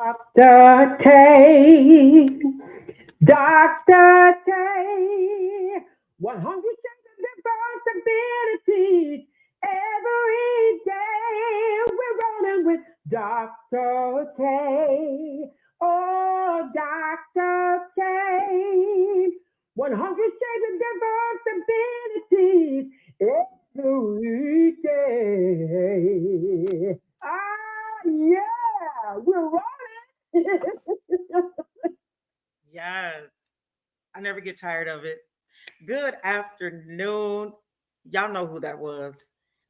Dr. K, Dr. K, 100 responsibilities every day. We're rolling with Dr. K. Oh, Dr. K, 100 shades of responsibilities every day. Ah, yeah, we're rolling. Yes. I never get tired of it. Good afternoon. Y'all know who that was.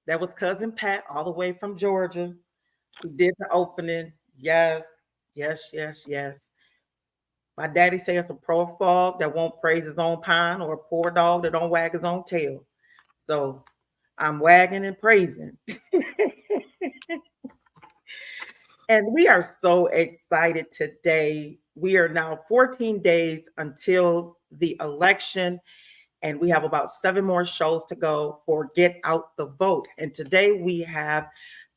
That was cousin Pat, all the way from Georgia, who did the opening. Yes, yes, yes, yes. My daddy says it's a pro frog that won't praise his own pine or a poor dog that don't wag his own tail. So I'm wagging and praising. And we are so excited today. We are now 14 days until the election, and we have about 7 more shows to go for Get Out the Vote. And today we have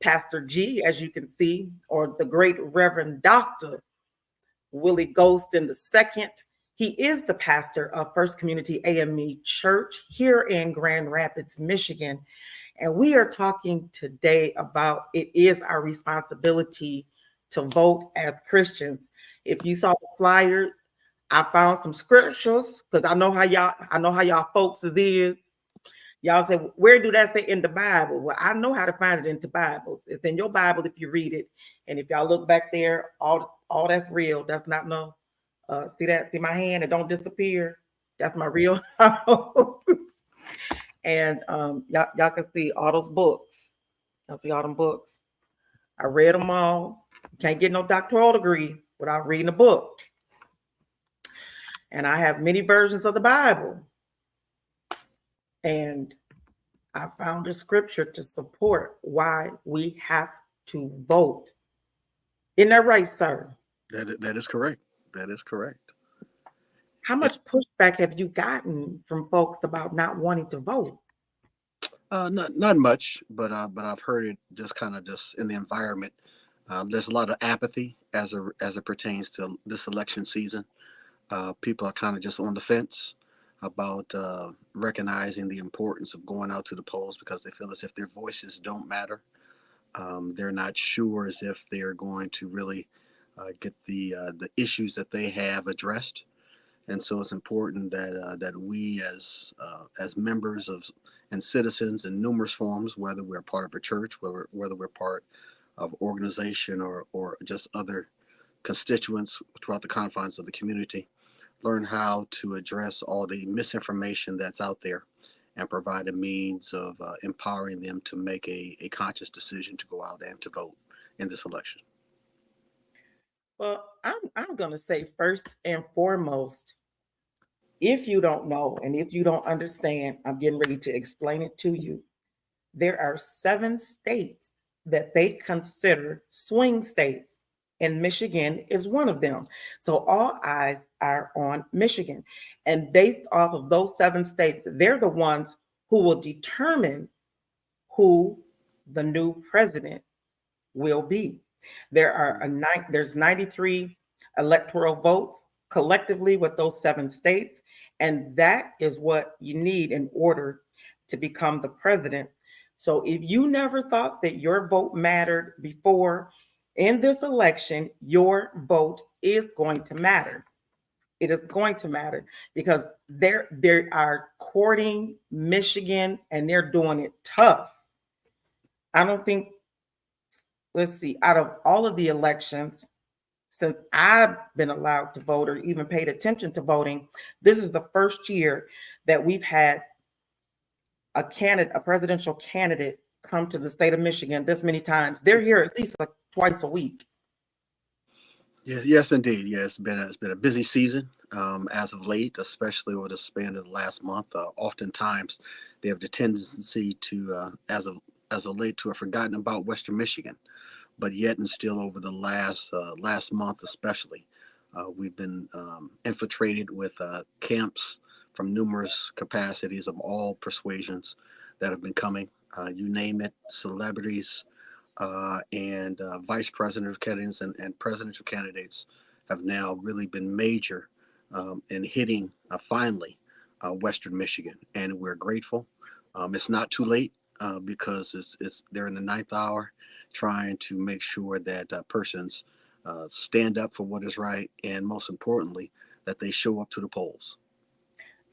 Pastor G, as you can see, or the great Reverend Dr. Willie Gholston II. He is the pastor of First Community AME Church here in Grand Rapids, Michigan. And we are talking today about it is our responsibility to vote as Christians. If you saw the flyer, I found some scriptures because I know how y'all folks is. Y'all say, where do that say in the Bible? Well, I know how to find it in the Bibles. It's in your Bible if you read it. And if y'all look back there, all that's real. That's not no see that? See my hand? It don't disappear. That's my real house. And y'all can see all those books. Y'all see all them books. I read them all. You can't get no doctoral degree without reading a book. And I have many versions of the Bible. And I found a scripture to support why we have to vote. Isn't that right, sir? That is correct. That is correct. How Yeah. much pushback have you gotten from folks about not wanting to vote? Not much, but I've heard it just kind of just in the environment. There's a lot of apathy as it pertains to this election season. People are kind of just on the fence about recognizing the importance of going out to the polls because they feel as if their voices don't matter. They're not sure as if they're going to really get the issues that they have addressed. And so it's important that we as members of and citizens in numerous forms, whether we're part of a church, whether we're part of organization or just other constituents throughout the confines of the community, learn how to address all the misinformation that's out there and provide a means of empowering them to make a conscious decision to go out and to vote in this election. Well, I'm gonna say first and foremost, if you don't know and if you don't understand, I'm getting ready to explain it to you. There are 7 states that they consider swing states, and Michigan is one of them. So all eyes are on Michigan. And based off of those 7 states, they're the ones who will determine who the new president will be. There's 93 electoral votes collectively with those 7 states, and that is what you need in order to become the president. So if you never thought that your vote mattered before, in this election, your vote is going to matter. It is going to matter because they are courting Michigan and they're doing it tough. I don't think, let's see, out of all of the elections since I've been allowed to vote or even paid attention to voting, this is the first year that we've had a presidential candidate come to the state of Michigan this many times. They're here at least like twice a week. Yeah, yes, indeed. Yeah, it's been a busy season as of late, especially over the span of the last month. Oftentimes, they have the tendency to, as of late, to have forgotten about Western Michigan, but yet and still over the last month, especially, we've been infiltrated with camps from numerous capacities of all persuasions that have been coming. You name it, celebrities, and vice presidential candidates and presidential candidates have now really been major in hitting finally Western Michigan, and we're grateful. It's not too late because it's they're in the ninth hour, trying to make sure that persons stand up for what is right, and most importantly, that they show up to the polls.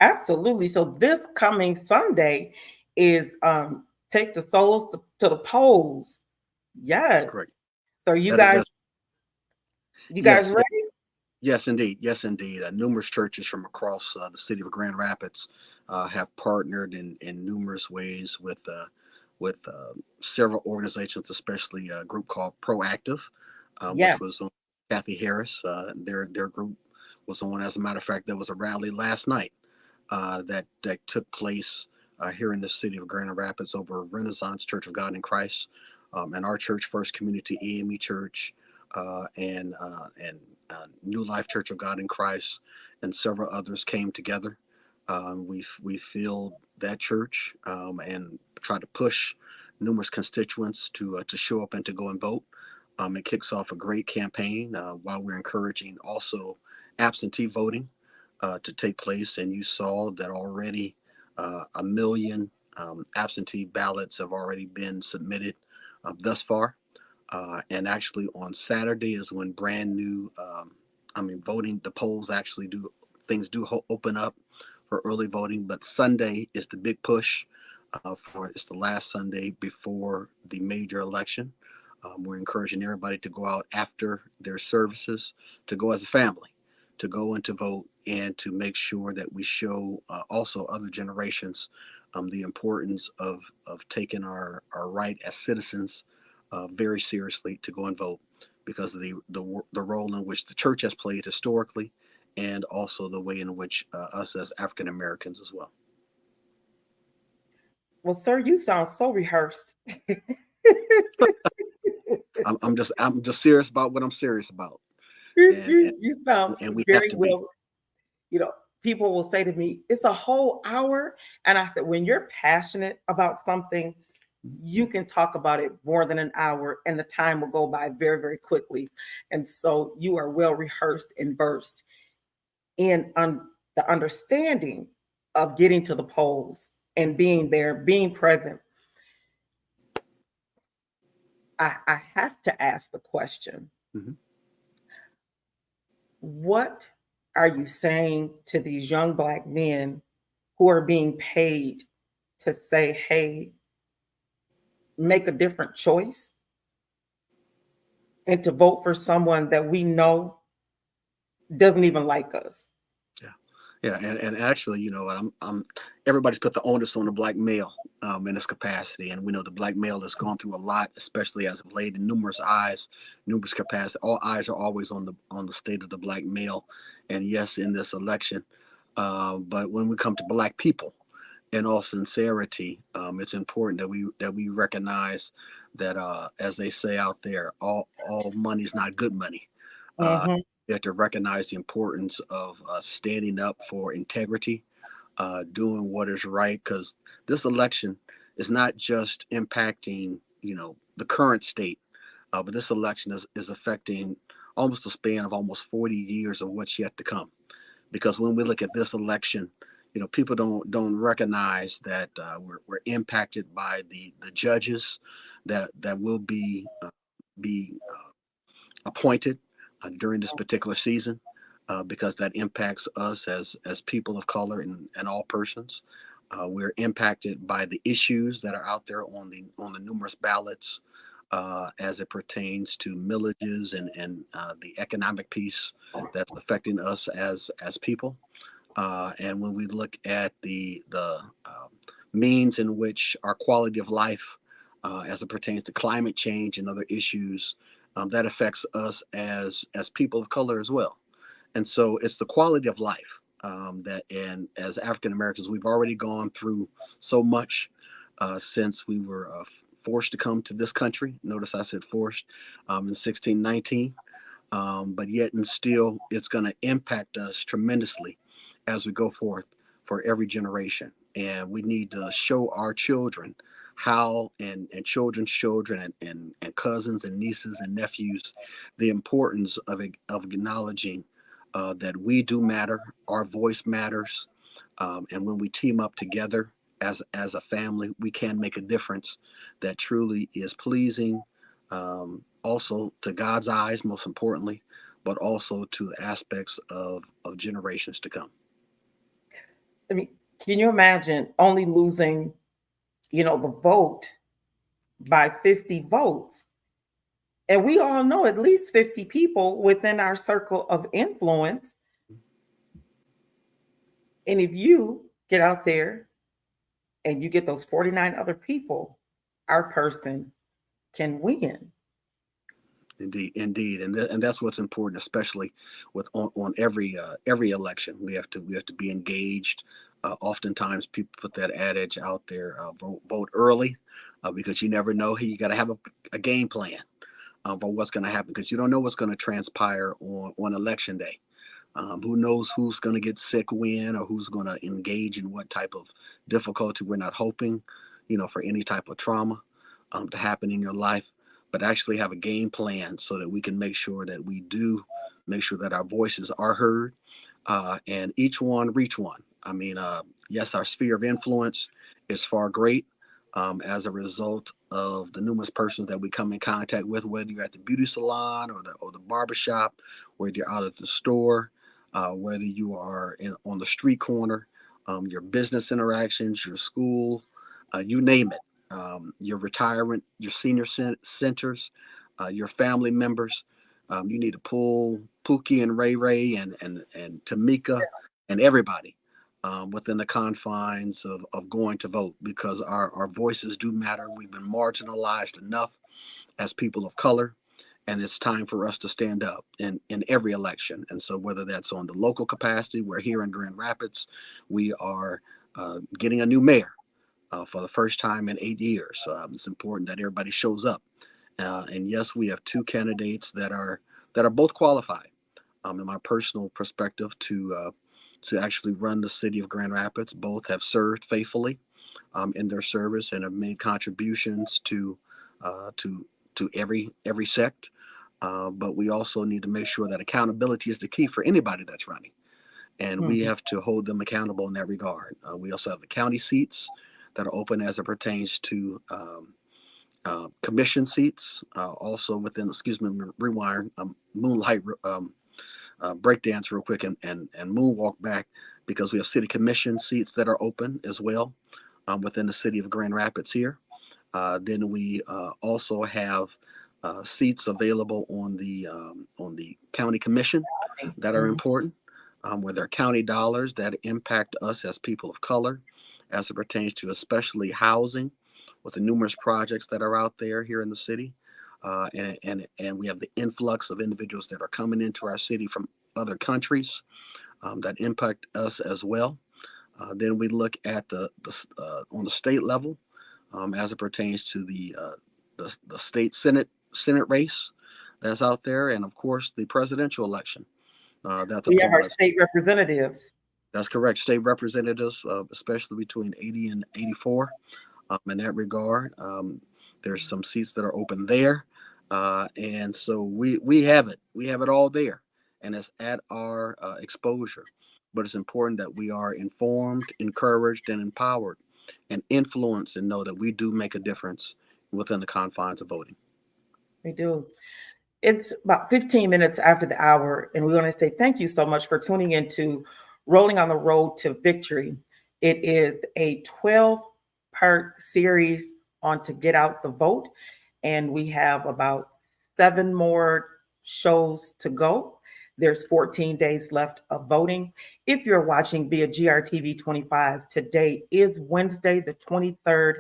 Absolutely. So this coming Sunday is take the souls to the polls. That's Yes. correct. So That's you guys yes, ready? yes, indeed. Yes, indeed. Numerous churches from across the city of Grand Rapids have partnered in numerous ways with several organizations, especially a group called Proactive, which was Yes. on Kathy Harris. Their group was on. As a matter of fact, there was a rally last night that took place here in the city of Grand Rapids over Renaissance Church of God in Christ, and our church, First Community AME Church, and New Life Church of God in Christ, and several others came together. We filled that church and tried to push numerous constituents to show up and to go and vote. It kicks off a great campaign while we're encouraging also absentee voting to take place. And you saw that already 1 million absentee ballots have already been submitted thus far. And actually, on Saturday is when brand new, voting, the polls actually do, things do open up for early voting. But Sunday is the big push it's the last Sunday before the major election. We're encouraging everybody to go out after their services, to go as a family, to go and to vote, and to make sure that we show also other generations the importance of taking our right as citizens very seriously to go and vote because of the role in which the church has played historically, and also the way in which us as African Americans as well. Well, sir, you sound so rehearsed. I'm just serious about what I'm serious about, you, and you you sound and we have very to be. well. You know, people will say to me, "It's a whole hour," and I said, "When you're passionate about something, you can talk about it more than an hour, and the time will go by very, very quickly." And so, you are well rehearsed and versed in the understanding of getting to the polls and being there, being present. I have to ask the question, Mhm. what are you saying to these young Black men who are being paid to say, hey, make a different choice and to vote for someone that we know doesn't even like us? Yeah, yeah, and actually, you know what? I'm everybody's put the onus on the black male in this capacity, and we know the black male has gone through a lot, especially as of late, in numerous eyes, numerous capacity. All eyes are always on the state of the black male, and yes, in this election. But when we come to black people, in all sincerity, it's important that we recognize that, as they say out there, all money is not good money. Uh, Mhm. you have to recognize the importance of standing up for integrity, doing what is right, because this election is not just impacting, you know, the current state, but this election is affecting almost a span of almost 40 years of what's yet to come. Because when we look at this election, you know, people don't recognize that we're impacted by the judges that will be appointed during this particular season, because that impacts us as people of color and all persons. We're impacted by the issues that are out there on the numerous ballots as it pertains to millages and the economic piece that's affecting us as people. And when we look at the means in which our quality of life, as it pertains to climate change and other issues, that affects us as people of color as well. And so it's the quality of life that, and as African Americans, we've already gone through so much since we were forced to come to this country. Notice I said forced in 1619, but yet and still, it's going to impact us tremendously as we go forth for every generation. And we need to show our children how and children's children and cousins and nieces and nephews the importance of acknowledging that we do matter, our voice matters, and when we team up together as a family, we can make a difference that truly is pleasing, also to God's eyes, most importantly, but also to the aspects of generations to come. I mean, can you imagine only losing, the vote by 50 votes? And we all know at least 50 people within our circle of influence. And if you get out there and you get those 49 other people, our person can win. Indeed, indeed, and that's what's important, especially with on every election. We have to be engaged. Oftentimes, people put that adage out there: vote early, because you never know. You got to have a game plan for what's going to happen, because you don't know what's going to transpire on election day. Who knows who's going to get sick when, or who's going to engage in what type of difficulty. We're not hoping, for any type of trauma to happen in your life, but actually have a game plan so that we can make sure that we do make sure that our voices are heard, and each one reach one. I mean, yes, our sphere of influence is far great, as a result of the numerous persons that we come in contact with, whether you're at the beauty salon or the barbershop, whether you're out at the store, whether you are on the street corner, your business interactions, your school, you name it, your retirement, your senior centers, your family members. You need to pull Pookie and Ray Ray and Tamika and everybody within the confines of going to vote, because our voices do matter. We've been marginalized enough as people of color, and it's time for us to stand up in every election. And so, whether that's on the local capacity, we're here in Grand Rapids, we are getting a new mayor for the first time in 8 years. It's important that everybody shows up. And yes, we have two candidates that are both qualified, in my personal perspective, to actually run the city of Grand Rapids. Both have served faithfully in their service and have made contributions to every sect. But we also need to make sure that accountability is the key for anybody that's running, and we have to hold them accountable in that regard. We also have the county seats that are open as it pertains to commission seats. Also within, excuse me, rewind, moonlight breakdance real quick and moonwalk back, because we have city commission seats that are open as well within the city of Grand Rapids here. Then we also have seats available on the county commission that are important, where there are county dollars that impact us as people of color, as it pertains to especially housing, with the numerous projects that are out there here in the city. And we have the influx of individuals that are coming into our city from other countries that impact us as well. Then we look at the on the state level, as it pertains to the state Senate race that's out there, and of course the presidential election that's We have upon our us. state representatives. That's correct. State representatives, especially between 80 and 84. In that regard, there's some seats that are open there, and so we have it. We have it all there, and it's at our exposure. But it's important that we are informed, encouraged, and empowered, and influenced, and know that we do make a difference within the confines of voting. We do. It's about 15 minutes after the hour, and we want to say thank you so much for tuning into Rolling on the Road to Victory. It is a 12-part series on to get out the vote, and we have about 7 more shows to go. There's 14 days left of voting. If you're watching via GRTV 25, today is Wednesday, the 23rd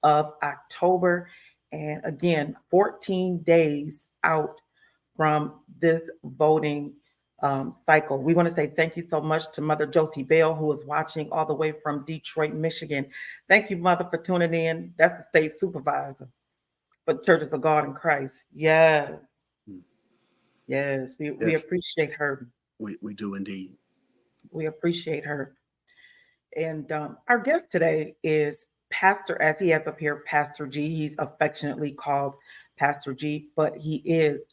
of October. And again, 14 days out from this voting cycle. We want to say thank you so much to Mother Josie Bell, who is watching all the way from Detroit, Michigan. Thank you, Mother, for tuning in. That's the state supervisor for Churches of God in Christ. Yes. Yes, we Yes, appreciate her. we do indeed. We appreciate her. And our guest today is Pastor, as he has up here, Pastor G. He's affectionately called Pastor G, but he is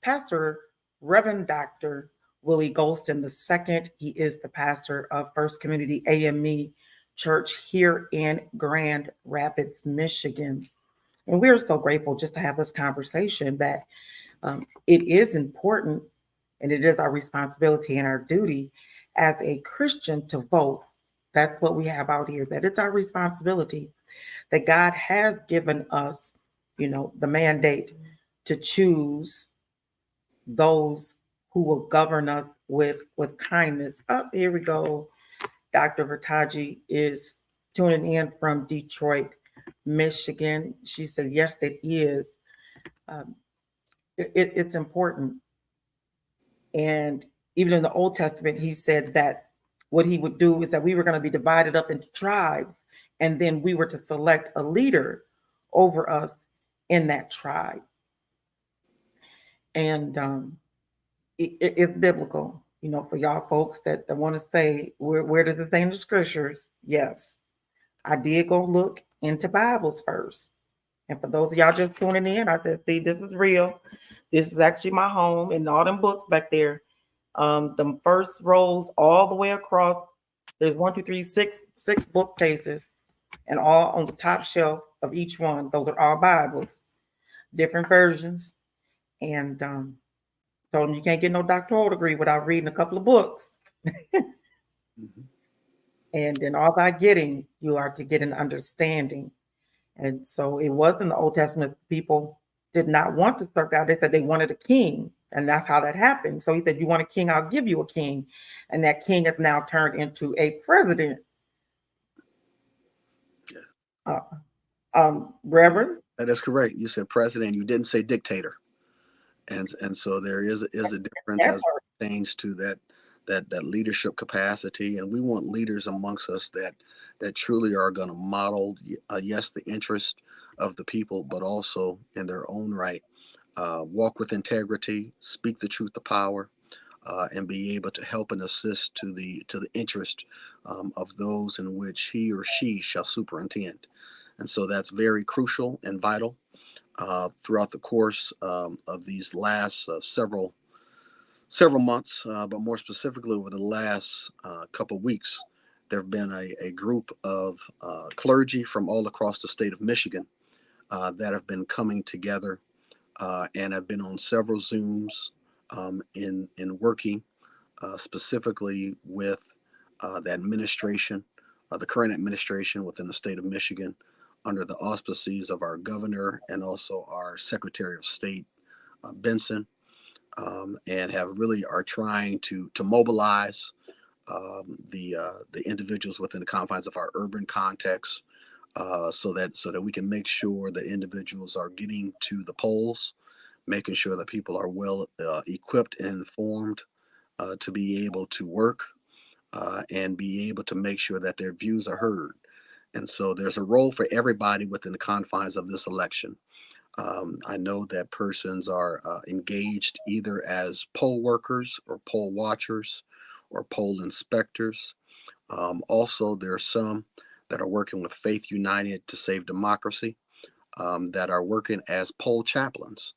Pastor Reverend Dr. Willie Gholston II. He is the pastor of First Community AME Church here in Grand Rapids, Michigan. And we're so grateful just to have this conversation that it is important and it is our responsibility and our duty as a Christian to vote. That's what we have out here, that it's our responsibility, that God has given us, the mandate to choose those who will govern us with kindness. Oh, here we go. Dr. Vertaji is tuning in from Detroit, Michigan. She said, yes, it is. It's important. And even in the Old Testament, he said that what he would do is that we were going to be divided up into tribes, and then we were to select a leader over us in that tribe. And it's biblical, for y'all folks that want to say, where does it say in the scriptures? Yes, I did go look into Bibles first. And for those of y'all just tuning in, I said, see, this is real. This is actually my home and all them books back there. The first rows all the way across, there's 1, 2, 3, 6 bookcases, and all on the top shelf of each one. Those are all Bibles, different versions. And told them you can't get no doctoral degree without reading a couple of books. Mm-hmm. And in all thy getting, you are to get an understanding. And so it was in the Old Testament, people did not want to serve God. They said they wanted a king. And that's how that happened. So he said, you want a king, I'll give you a king. And that king has now turned into a president. Reverend? That is correct. You said president. You didn't say dictator. And so there is a difference as it pertains to that leadership capacity. And we want leaders amongst us that truly are going to model, yes, the interest of the people, but also in their own right, walk with integrity, speak the truth to power, and be able to help and assist to the interest of those in which he or she shall superintend. And so that's very crucial and vital throughout the course of these last several months, but more specifically over the last couple of weeks. There have been a group of clergy from all across the state of Michigan that have been coming together and have been on several Zooms in working specifically with the administration, the current administration within the state of Michigan, under the auspices of our governor and also our Secretary of State, Benson, and are trying to mobilize the individuals within the confines of our urban context, so that we can make sure that individuals are getting to the polls, making sure that people are well equipped and informed to be able to work and be able to make sure that their views are heard. And so there's a role for everybody within the confines of this election. I know that persons are engaged either as poll workers or poll watchers or poll inspectors. Also, there are some that are working with Faith United to Save Democracy, that are working as poll chaplains.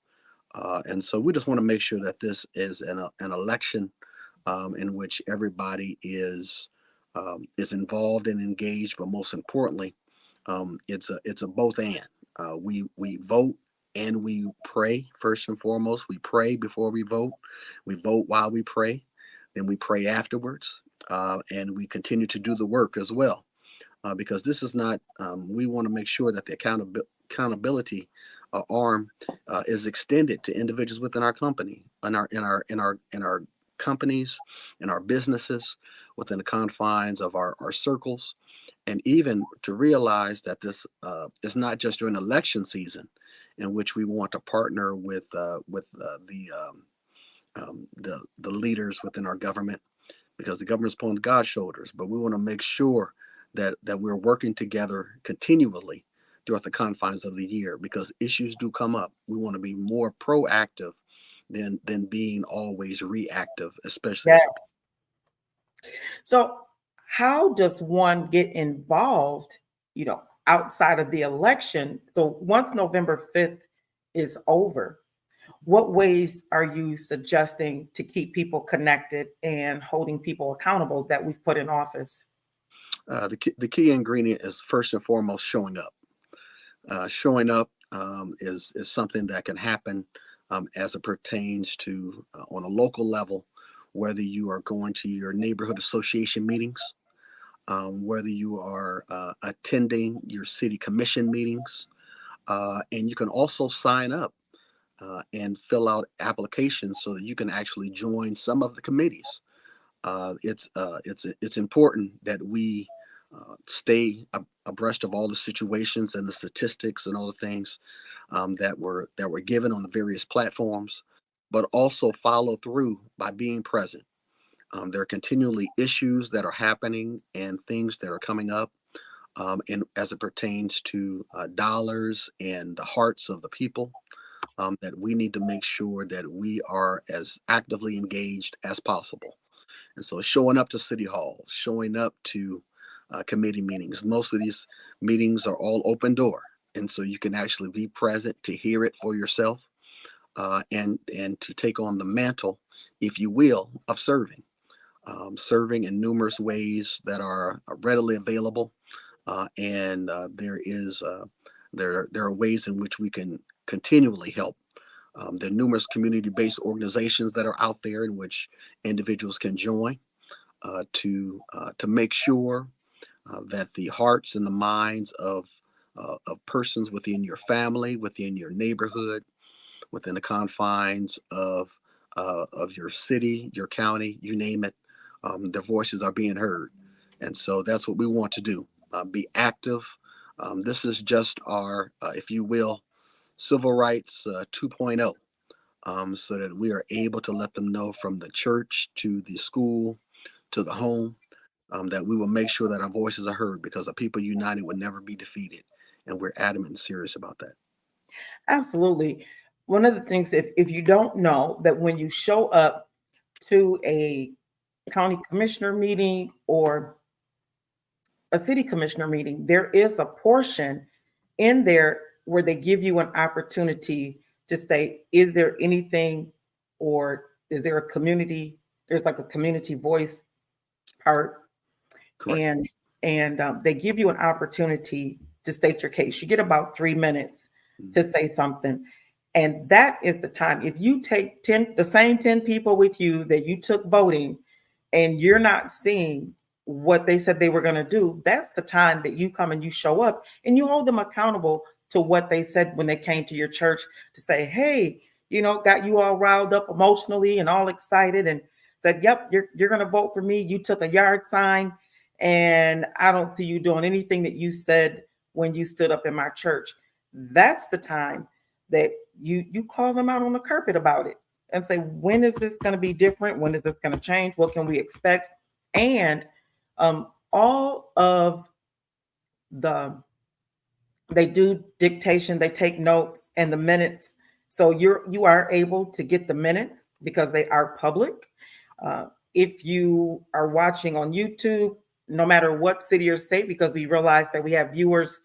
And so we just want to make sure that this is an election in which everybody is involved and engaged, but most importantly, it's a both and. We vote and we pray first and foremost. We pray before we vote. We vote while we pray, then we pray afterwards, and we continue to do the work as well, because this is not. We want to make sure that the accountability arm is extended to individuals within our company, in our companies, in our businesses, within the confines of our circles, and even to realize that this is not just during election season, in which we want to partner with the leaders within our government, because the government's upon God's shoulders. But we want to make sure that we're working together continually throughout the confines of the year, because issues do come up. We want to be more proactive than being always reactive, especially. Yes. So how does one get involved, outside of the election. So once November 5th is over, what ways are you suggesting to keep people connected and holding people accountable that we've put in office? The key ingredient is first and foremost showing up. Showing up is something that can happen as it pertains to on a local level, whether you are going to your neighborhood association meetings, whether you are attending your city commission meetings, and you can also sign up and fill out applications so that you can actually join some of the committees. It's important that we stay abreast of all the situations and the statistics and all the things that were given on the various platforms, but also follow through by being present. There are continually issues that are happening and things that are coming up, and as it pertains to dollars and the hearts of the people, that we need to make sure that we are as actively engaged as possible. And so showing up to city hall, showing up to committee meetings. Most of these meetings are all open door. And so you can actually be present to hear it for yourself, and to take on the mantle, if you will, of serving. Serving in numerous ways that are readily available. And there are ways in which we can continually help. There are numerous community-based organizations that are out there in which individuals can join to make sure that the hearts and the minds of persons within your family, within your neighborhood, within the confines of your city, your county, you name it, their voices are being heard. And so that's what we want to do. Be active. This is just our, if you will, civil rights 2.0, so that we are able to let them know from the church to the school to the home, that we will make sure that our voices are heard, because a people united would never be defeated. And we're adamant and serious about that. Absolutely. One of the things, if you don't know, that when you show up to a county commissioner meeting or a city commissioner meeting, there is a portion in there where they give you an opportunity to say, is there anything, or is there a community? There's like a community voice part, Correct. and they give you an opportunity to state your case. You get about 3 minutes to say something, and that is the time. If you take the same 10 people with you that you took voting, and you're not seeing what they said they were going to do, that's the time that you come and you show up and you hold them accountable to what they said when they came to your church, to say, hey, got you all riled up emotionally and all excited, and said, yep, you're going to vote for me. You took a yard sign, and I don't see you doing anything that you said when you stood up in my church. That's the time that you call them out on the carpet about it and say, when is this going to be different? When is this going to change? What can we expect? And all of the they do dictation, they take notes and the minutes. So you are able to get the minutes because they are public. If you are watching on YouTube, no matter what city or state, because we realize that we have viewers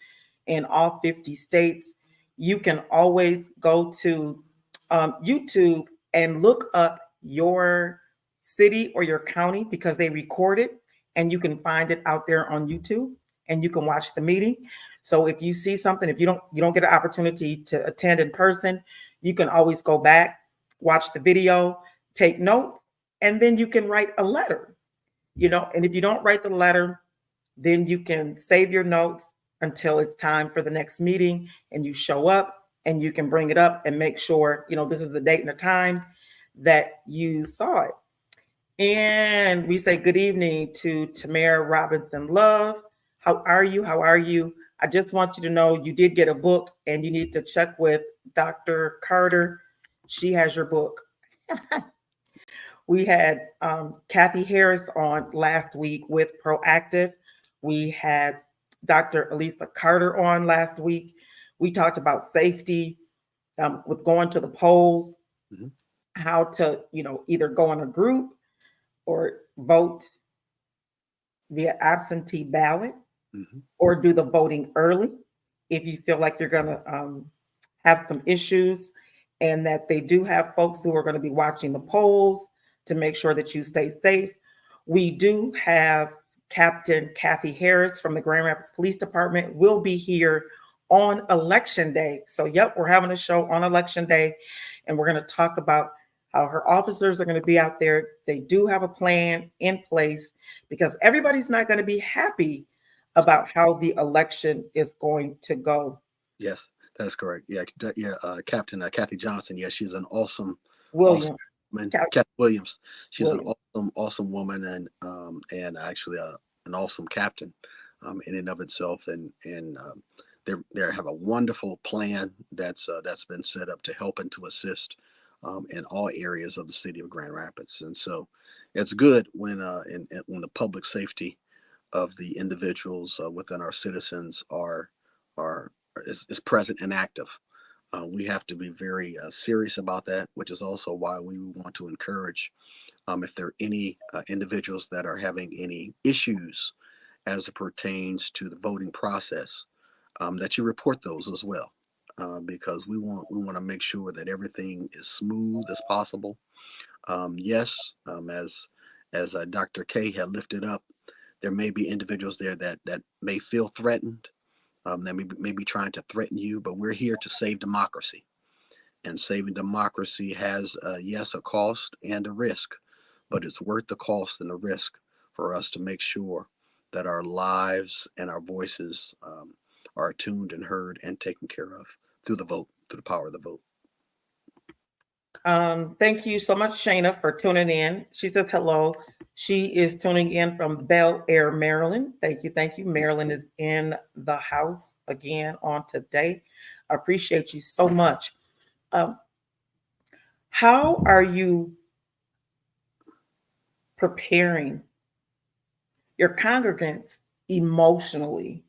in all 50 states, you can always go to YouTube and look up your city or your county, because they record it and you can find it out there on YouTube and you can watch the meeting. So if you see something, if you don't get an opportunity to attend in person, you can always go back, watch the video, take notes, and then you can write a letter. And if you don't write the letter, then you can save your notes until it's time for the next meeting, and you show up and you can bring it up and make sure, this is the date and the time that you saw it. And we say good evening to Tamara Robinson Love. How are you? How are you? I just want you to know you did get a book, and you need to check with Dr. Carter. She has your book. We had Kathy Harris on last week with Proactive. We had Dr. Elisa Carter on last week. We talked about safety with going to the polls, Mm-hmm. how to, either go in a group or vote via absentee ballot. Mhm. or do the voting early if you feel like you're going to have some issues, and that they do have folks who are going to be watching the polls to make sure that you stay safe. We do have Captain Kathy Harris from the Grand Rapids Police Department will be here on election day. So, yep, we're having a show on election day, and we're going to talk about how her officers are going to be out there. They do have a plan in place because everybody's not going to be happy about how the election is going to go. Yes, that is correct. Yeah, yeah. Captain Kathy Johnson. Yeah, she's an awesome William, woman. Cap- Kathy Williams. She's an William. awesome woman, and actually an awesome captain, in and of itself. And they have a wonderful plan that's been set up to help and to assist, in all areas of the city of Grand Rapids. And so, it's good when when the public safety of the individuals within our citizens are is present and active. We have to be very serious about that, which is also why we want to encourage, if there are any individuals that are having any issues as it pertains to the voting process, that you report those as well, because we want to make sure that everything is smooth as possible. Yes, as Dr. K had lifted up, there may be individuals there that may feel threatened, that may be trying to threaten you, but we're here to save democracy. And saving democracy has, yes, a cost and a risk, but it's worth the cost and the risk for us to make sure that our lives and our voices, are tuned and heard and taken care of through the vote, through the power of the vote. Thank you so much, Shayna, for tuning in. She says hello. She is tuning in from Bel Air, Maryland. Thank you. Thank you. Maryland is in the house again on today. I appreciate you so much. Um, how are you preparing your congregants emotionally?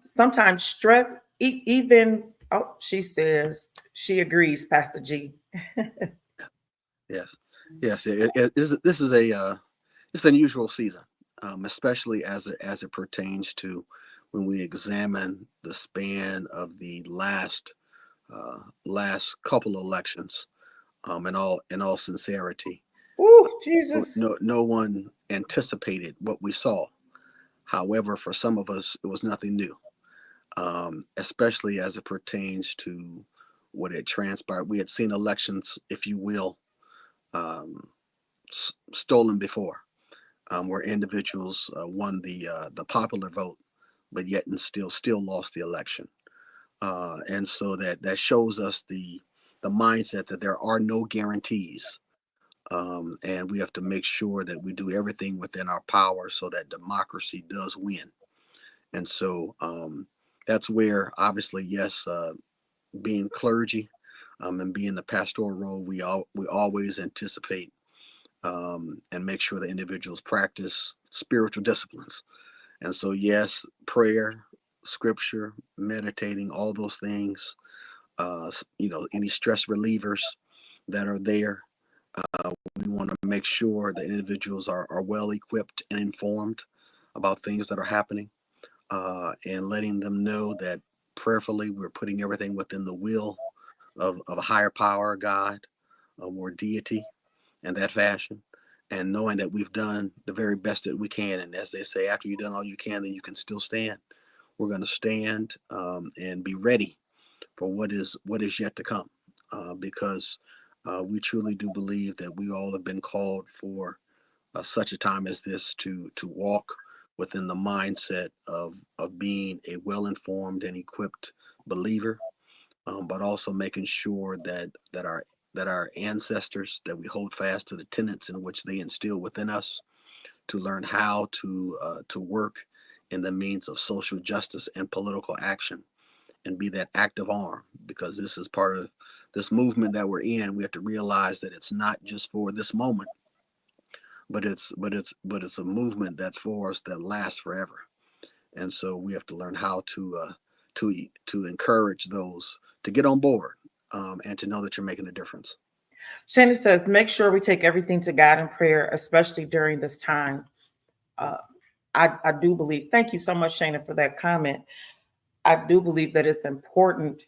Sometimes stress, even, oh, she says she agrees, Pastor G. Yes, yes. This is a it's an unusual season, especially as it pertains to when we examine the span of the last couple of elections. In all sincerity, Oh, Jesus. no one anticipated what we saw. However, for some of us, it was nothing new, especially as it pertains to what had transpired. We had seen elections, if you will, um, stolen before, where individuals won the popular vote, but yet and still lost the election. And so that shows us the mindset that there are no guarantees, and we have to make sure that we do everything within our power so that democracy does win. And so, that's where, obviously, yes, being clergy, and being the pastoral role, we always anticipate, and make sure that individuals practice spiritual disciplines. And so, yes, prayer, scripture, meditating, all those things, any stress relievers that are there. We want to make sure that individuals are well equipped and informed about things that are happening, and letting them know that prayerfully we're putting everything within the will of a higher power, God, or deity, in that fashion, and knowing that we've done the very best that we can. And as they say, after you've done all you can, then you can still stand. We're going to stand, and be ready for what is yet to come, because we truly do believe that we all have been called for such a time as this to walk within the mindset of being a well informed and equipped believer, but also making sure that our ancestors, that we hold fast to the tenets in which they instill within us, to learn how to work in the means of social justice and political action, and be that active arm, because this is part of this movement that we're in. We have to realize that it's not just for this moment, but it's a movement that's for us, that lasts forever. And so we have to learn how to encourage those to get on board, and to know that you're making a difference. Shana says, make sure we take everything to God in prayer, especially during this time. Uh, I do believe, thank you so much, Shana, for that comment. I do believe that it's important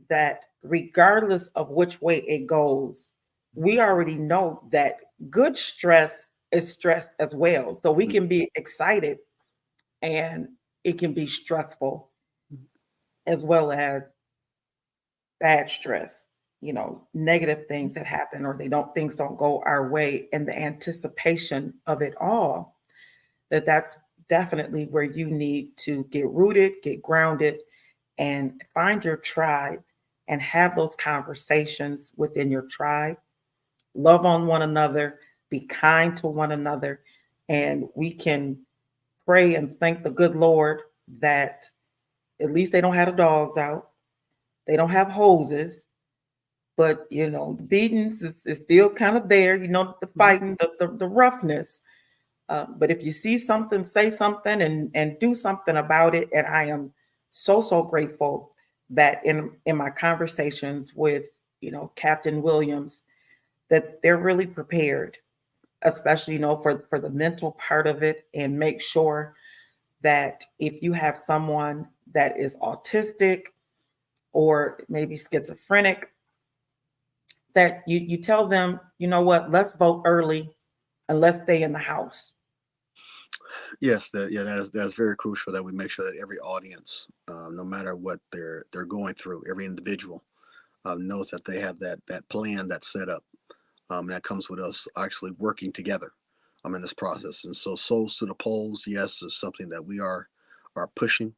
that regardless of which way it goes, we already know that good stress is stress as well. So we can be excited and it can be stressful as well as bad stress, negative things that happen or things don't go our way, and the anticipation of it all, that's definitely where you need to get rooted, get grounded, and find your tribe and have those conversations within your tribe. Love on one another, be kind to one another, and we can pray and thank the good Lord that at least they don't have the dogs out. They don't have hoses, but the beatings is still kind of there. The fighting, the roughness. But if you see something, say something and do something about it. And I am so grateful that in my conversations with Captain Williams, that they're really prepared, especially for the mental part of it, and make sure that if you have someone that is autistic or maybe schizophrenic, that you tell them, you know what, let's vote early and let's stay in the house. Yes, that's very crucial that we make sure that every audience, no matter what they're going through, every individual knows that they have that plan that's set up. That comes with us actually working together in this process. And so, souls to the polls, yes, is something that we are pushing.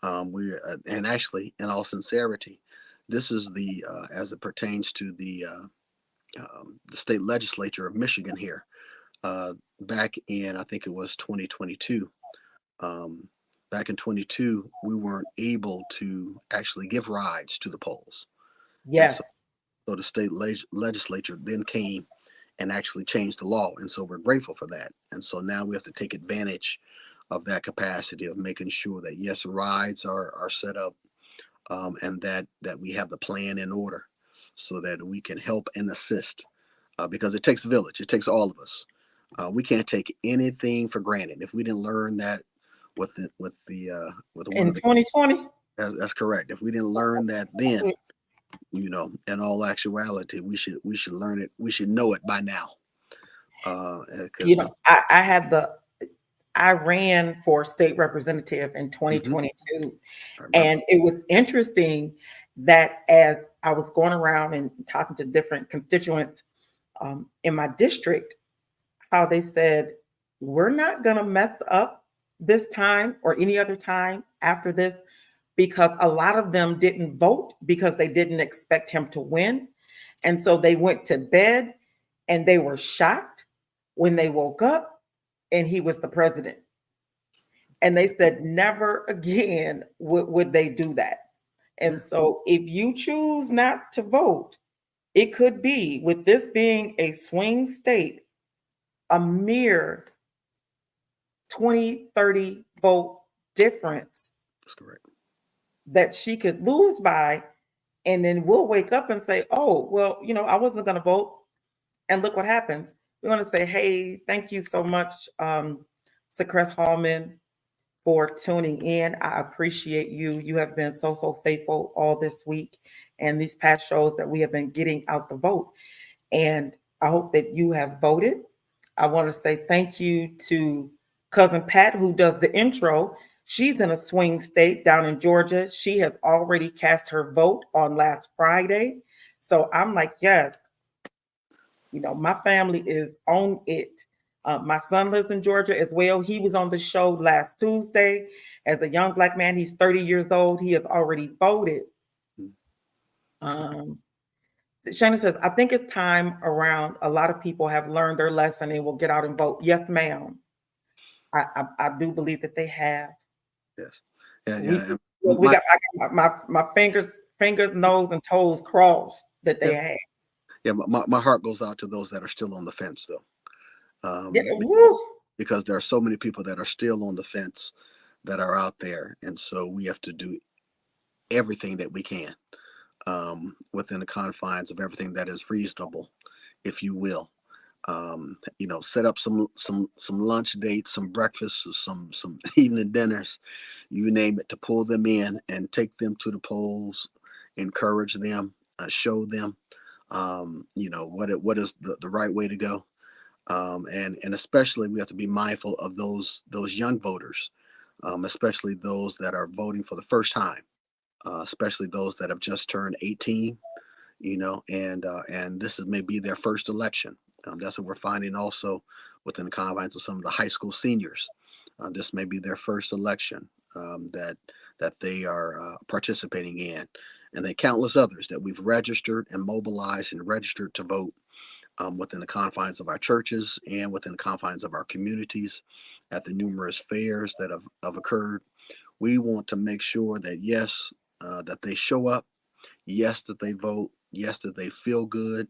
We and actually, in all sincerity, this is the as it pertains to the state legislature of Michigan here. Back in, I think it was 2022. Um, Back in 22, we weren't able to actually give rides to the polls, and so, Yes. so the state legislature then came and actually changed the law, and so we're grateful for that. And so now we have to take advantage of that capacity of making sure that yes, rides are set up, and that we have the plan in order, so that we can help and assist, because it takes a village. It takes all of us. We can't take anything for granted. If we didn't learn that with one In of the 2020. that's correct. If we didn't learn that then, in all actuality, we should learn it. We should know it by now. Because I ran for state representative in Mhm. 2022. I remember. And it was interesting that as I was going around and talking to different constituents in my district, how they said, we're not going to mess up this time or any other time after this, because a lot of them didn't vote because they didn't expect him to win. And so they went to bed and they were shocked when they woke up and he was the president. And they said never again would they do that. Yeah, And so if you choose not to vote, it could be, with this being a swing state, a mere 20, 30 vote difference that's correct. that she could lose by. And then we'll wake up and say, oh, well, I wasn't going to vote. And look what happens. We're going to say, hey, thank you so much, Secrest Hallman, for tuning in. I appreciate you. You have been so faithful all this week and these past shows that we have been getting out the vote. And I hope that you have voted. I want to say thank you to Cousin Pat, who does the intro. She's in a swing state down in Georgia. She has already cast her vote on last Friday. So I'm like, yes, my family is on it. My son lives in Georgia as well. He was on the show last Tuesday. As a young Black man, he's 30 years old. He has already voted. Um, Shana says, I think it's time around. A lot of people have learned their lesson and will get out and vote. Yes, ma'am. I do believe that they have. Yes. Yeah. We Yeah. we got I got my fingers, nose, and toes crossed that Yeah. they have. Yeah. My heart goes out to those that are still on the fence, though. Yeah, Um, woo. because there are so many people that are still on the fence that are out there, and so we have to do everything that we can, within the confines of everything that is reasonable, if you will, Set up some lunch dates, some breakfasts, some evening dinners, you name it, to pull them in and take them to the polls, encourage them, show them, what is the right way to go. And especially we have to be mindful of those young voters, especially those that are voting for the first time, especially those that have just turned 18, and this is maybe their first election. That's what we're finding also within the confines of some of the high school seniors. This may be their first election that they are participating in, and then countless others that we've registered and mobilized and registered to vote within the confines of our churches and within the confines of our communities at the numerous fairs that have occurred. We want to make sure that yes, that they show up, yes, that they vote, yes, that they feel good.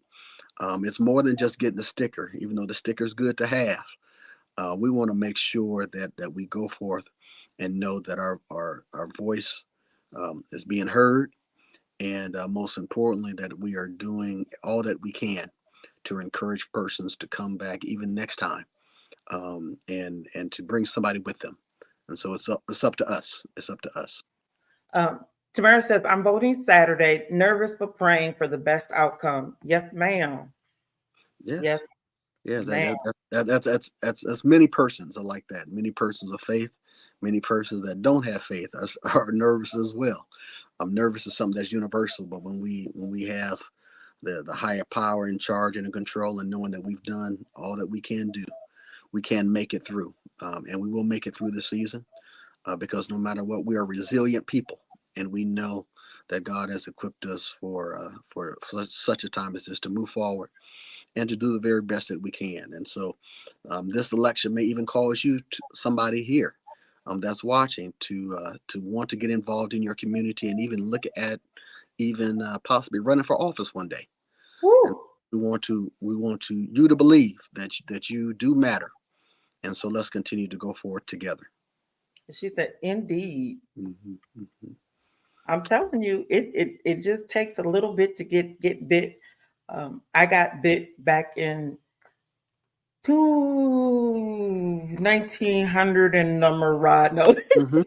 It's more than just getting a sticker, even though the sticker is good to have. We want to make sure that we go forth and know that our voice is being heard, and most importantly, that we are doing all that we can to encourage persons to come back even next time, and to bring somebody with them. And so it's up to us. It's up to us. Um, Tamara says, I'm voting Saturday, nervous but praying for the best outcome. Yes, ma'am. Yes. Yes, Yeah, ma'am. that's many persons are like that. Many persons of faith, many persons that don't have faith are nervous as well. I'm nervous is something that's universal, but when we have the higher power in charge and in control, and knowing that we've done all that we can do, we can make it through, and we will make it through this season, because no matter what, we are resilient people, and we know that God has equipped us for such a time as this to move forward and to do the very best that we can. And so, this election may even cause somebody here that's watching to want to get involved in your community and even look at even possibly running for office one day. And Woo. we want you to believe that you do matter. And so let's continue to go forward together. She said, indeed. Hmm. Hmm. I'm telling you, it just takes a little bit to get bit. I got bit back in 1900 and number rod. No, Hmm.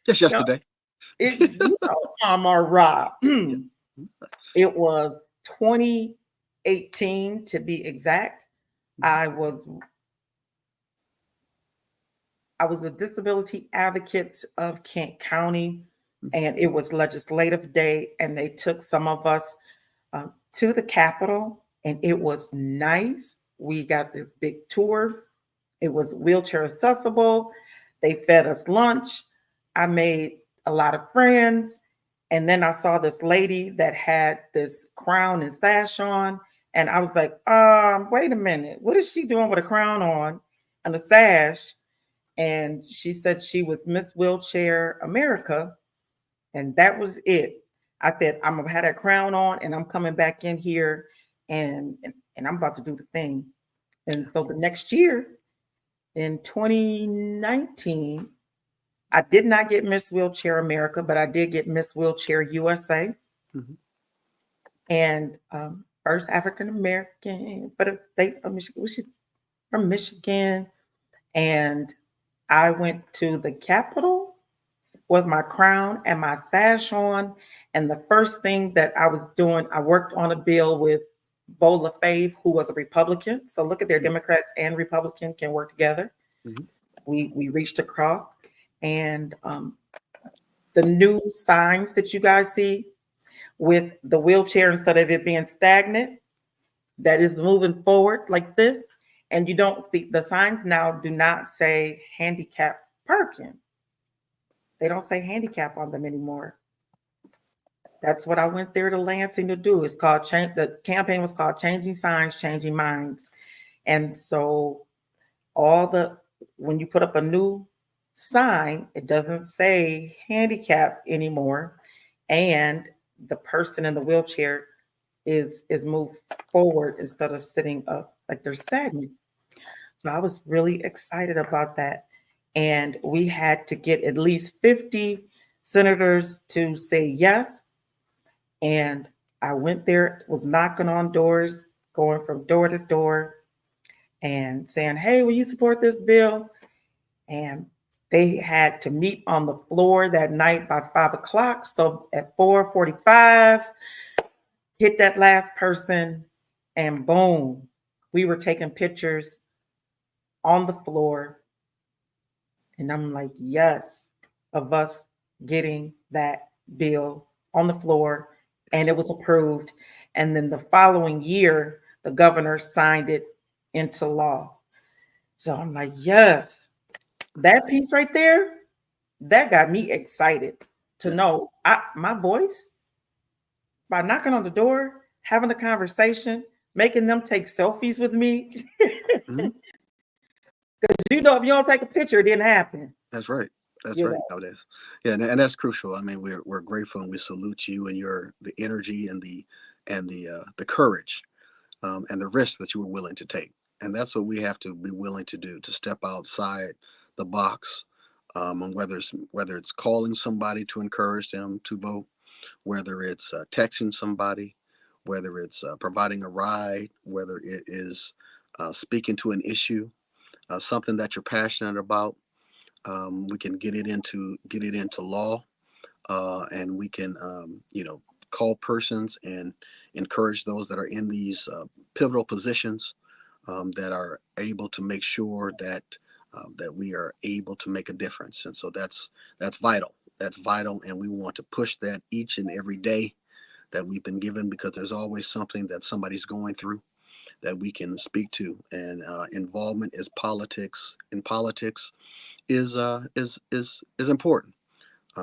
Just no, yesterday. I'm a rod. Yeah. It was 2018 to be exact. I was I was the Disability Advocates of Kent County, and it was legislative day, and they took some of us to the Capitol, and it was nice. We got this big tour. It was wheelchair accessible. They fed us lunch. I made a lot of friends. And then I saw this lady that had this crown and sash on. And I was like, wait a minute. What is she doing with a crown on and a sash? And she said she was Miss Wheelchair America. And that was it. I said, I'm gonna have that crown on and I'm coming back in here and I'm about to do the thing. And so the next year in 2019, I did not get Miss Wheelchair America, but I did get Miss Wheelchair USA Hmm. and first African American for the state of Michigan, which is from Michigan. And I went to the Capitol with my crown and my sash on. And the first thing that I was doing, I worked on a bill with Bo LaFave, who was a Republican. So look at there, Democrats and Republican can work together. Hmm. We reached across, and the new signs that you guys see with the wheelchair, instead of it being stagnant, that is moving forward like this. And you don't see the signs now do not say handicap parking. They don't say handicap on them anymore. That's what I went there to Lansing to do. It's called change. The campaign was called Changing Signs, Changing Minds. And so all the when you put up a new sign, it doesn't say handicap anymore. And the person in the wheelchair is moved forward instead of sitting up like they're stagnant. So I was really excited about that. And we had to get at least 50 senators to say yes. And I went there, was knocking on doors. going from door to door and saying, hey, will you support this bill? And they had to meet on the floor that night by 5 o'clock. So at 4:45, hit that last person, and boom, we were taking pictures on the floor. And I'm like, yes, of us getting that bill on the floor, and it was approved. And then the following year, the governor signed it into law. So I'm like, yes, that piece right there, that got me excited to Yeah. know my voice by knocking on the door, having a conversation, making them take selfies with me. Hmm. Because if you don't take a picture, it didn't happen. That's right. That's You right know, nowadays. Yeah, and that's crucial. I mean, we're grateful and we salute you and your the energy and the courage and the risk that you were willing to take. And that's what we have to be willing to do, to step outside the box. And whether it's calling somebody to encourage them to vote, whether it's texting somebody, whether it's providing a ride, whether it is speaking to an issue, something that you're passionate about. We can get it into law, and we can call persons and encourage those that are in these pivotal positions, that are able to make sure that we are able to make a difference. And so that's vital. That's vital, and we want to push that each and every day that we've been given, because there's always something that somebody's going through that we can speak to. And involvement is politics in politics is important.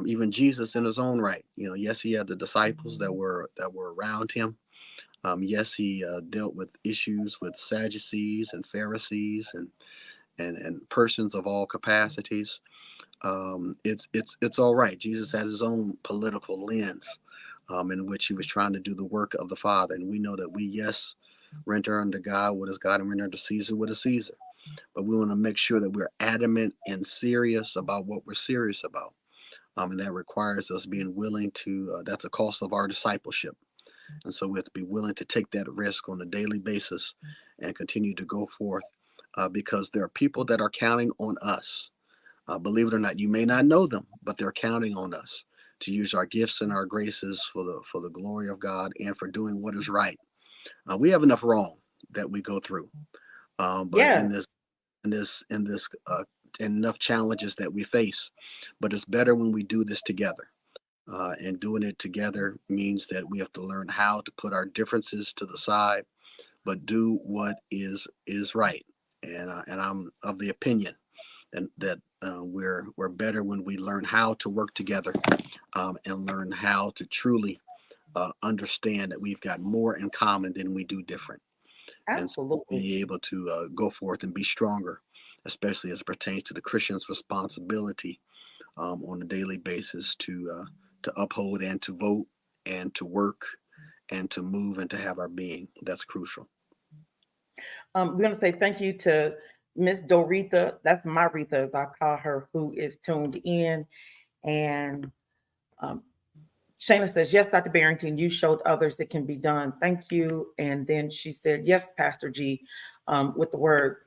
Even Jesus, in his own right, yes, he had the disciples that were around him. Yes, he dealt with issues with Sadducees and Pharisees and persons of all capacities. It's all right. Jesus has his own political lens, in which he was trying to do the work of the Father, and we know that we, yes, render unto God what is God, and render unto Caesar what is Caesar. But we want to make sure that we're adamant and serious about what we're serious about. And that requires us being willing to, that's a cost of our discipleship. And so we have to be willing to take that risk on a daily basis and continue to go forth, because there are people that are counting on us. Believe it or not, you may not know them, but they're counting on us to use our gifts and our graces for the glory of God and for doing what is right. We have enough wrong that we go through, but in this yes, in this in this enough challenges that we face. But it's better when we do this together. And doing it together means that we have to learn how to put our differences to the side, but do what is right. And I'm of the opinion that we're better when we learn how to work together, and learn how to truly understand that we've got more in common than we do different, and so absolutely. be able to go forth and be stronger, especially as it pertains to the Christian's responsibility, on a daily basis to uphold and to vote and to work and to move and to have our being. That's crucial. We're going to say thank you to Miss Doretha. That's my Retha, as I call her, who is tuned in. And um, Shayna says, yes, Dr. Barrington, you showed others it can be done. Thank you. And then she said, yes, Pastor G, with the word.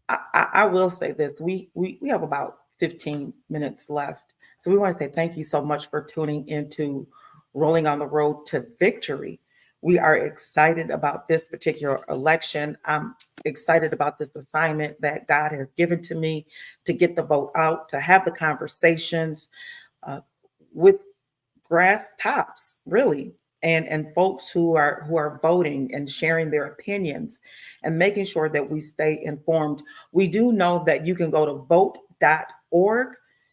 I will say this. We have about 15 minutes left. So we want to say thank you so much for tuning into Rolling on the Road to Victory. We are excited about this particular election. I'm excited about this assignment that God has given to me to get the vote out, to have the conversations uh, with grass tops, really, and folks who are voting and sharing their opinions and making sure that we stay informed. We do know that you can go to vote.org,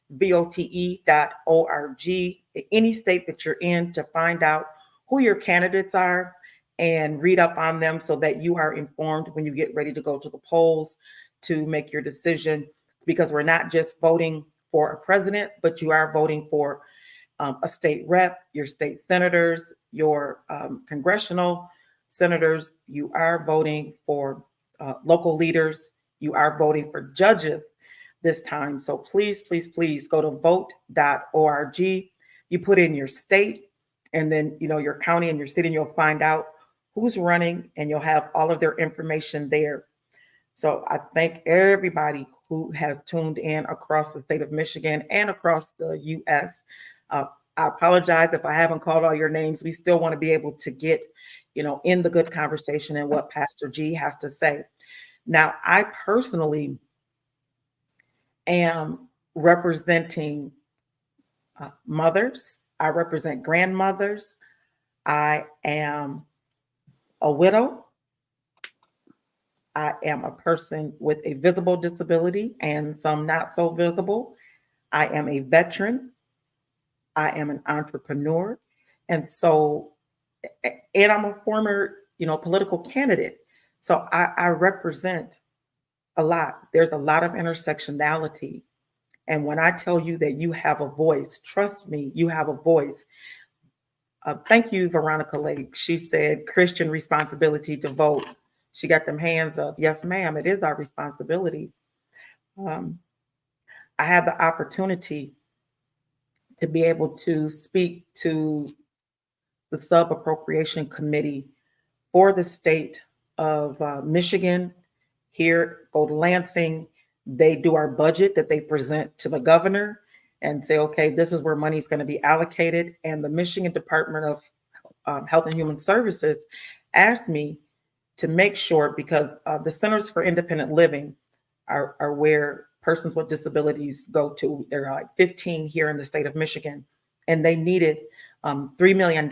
vote.org, any state that you're in, to find out who your candidates are and read up on them so that you are informed when you get ready to go to the polls to make your decision, because we're not just voting for a president, but you are voting for a state rep, your state senators, your congressional senators. You are voting for local leaders. You are voting for judges this time. So please, please, please go to vote.org. You put in your state and then your county and your city, and you'll find out who's running, and you'll have all of their information there. So I thank everybody who has tuned in across the state of Michigan and across the U.S. Uh, I apologize if I haven't called all your names. We still want to be able to get, in the good conversation and what Pastor G has to say. Now, I personally am representing mothers. I represent grandmothers. I am a widow. I am a person with a visible disability and some not so visible. I am a veteran. I am an entrepreneur. And so, and I'm a former, political candidate. So I represent a lot. There's a lot of intersectionality. And when I tell you that you have a voice, trust me, you have a voice. Thank you, Veronica Lake. She said Christian responsibility to vote. She got them hands up. Yes, ma'am, it is our responsibility. Um, I had the opportunity to be able to speak to the sub appropriation committee for the state of Michigan. Here, go to Lansing. They do our budget that they present to the governor and say, okay, this is where money is going to be allocated. And the Michigan Department of Health and Human Services asked me to make sure, because the Centers for Independent Living are where persons with disabilities go to. There are like 15 here in the state of Michigan, and they needed $3 million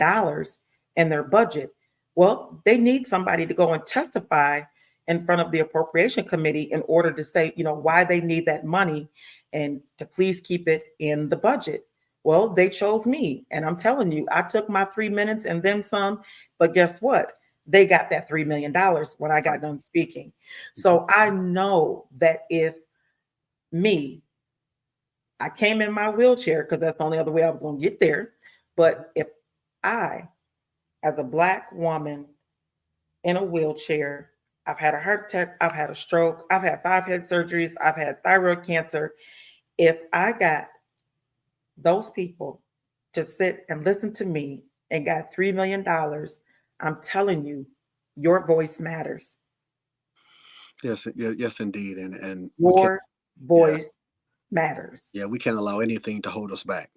in their budget. Well, they need somebody to go and testify in front of the appropriation committee in order to say, why they need that money and to please keep it in the budget. Well, they chose me. And I'm telling you, I took my 3 minutes and then some. But guess what? They got that $3 million when I got done speaking. So I know that if I came in my wheelchair because that's the only other way I was going to get there. But if I, as a Black woman in a wheelchair, I've had a heart attack, I've had a stroke, I've had 5 head surgeries, I've had thyroid cancer. If I got those people to sit and listen to me and got $3 million, I'm telling you, your voice matters. Yes, yes, indeed, and we can. Your Yeah, voice matters. yeah, we can't allow anything to hold us back.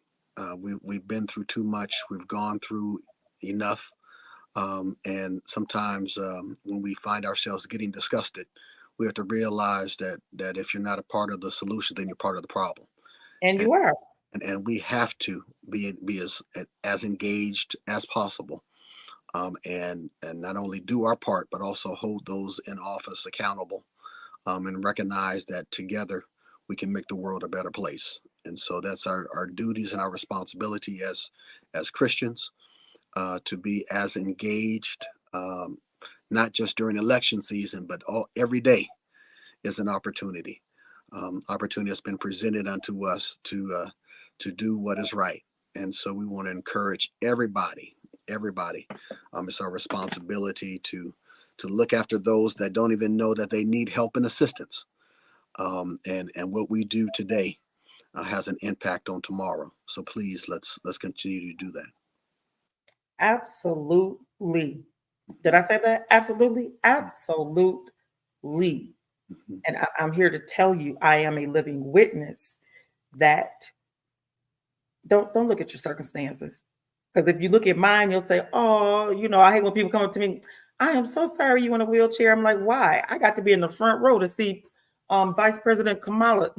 We've been through too much. We've gone through enough, and sometimes when we find ourselves getting disgusted, we have to realize that if you're not a part of the solution, then you're part of the problem. And And you are. and we have to be as engaged as possible, and not only do our part, but also hold those in office accountable, and recognize that together we can make the world a better place. And so that's our duties and our responsibility as Christians, to be as engaged, not just during election season, but every day is an opportunity. Opportunity has been presented unto us to do what is right. And so we want to encourage everybody. It's our responsibility to look after those that don't even know that they need help and assistance. And what we do today has an impact on tomorrow. So please, let's continue to do that. Absolutely. Did I say that? Absolutely. Absolutely. Mhm. And I'm here to tell you, I am a living witness that don't look at your circumstances. Because if you look at mine, you'll say, oh, I hate when people come up to me. I am so sorry you in a wheelchair. I'm like, why? I got to be in the front row to see Vice President Kamala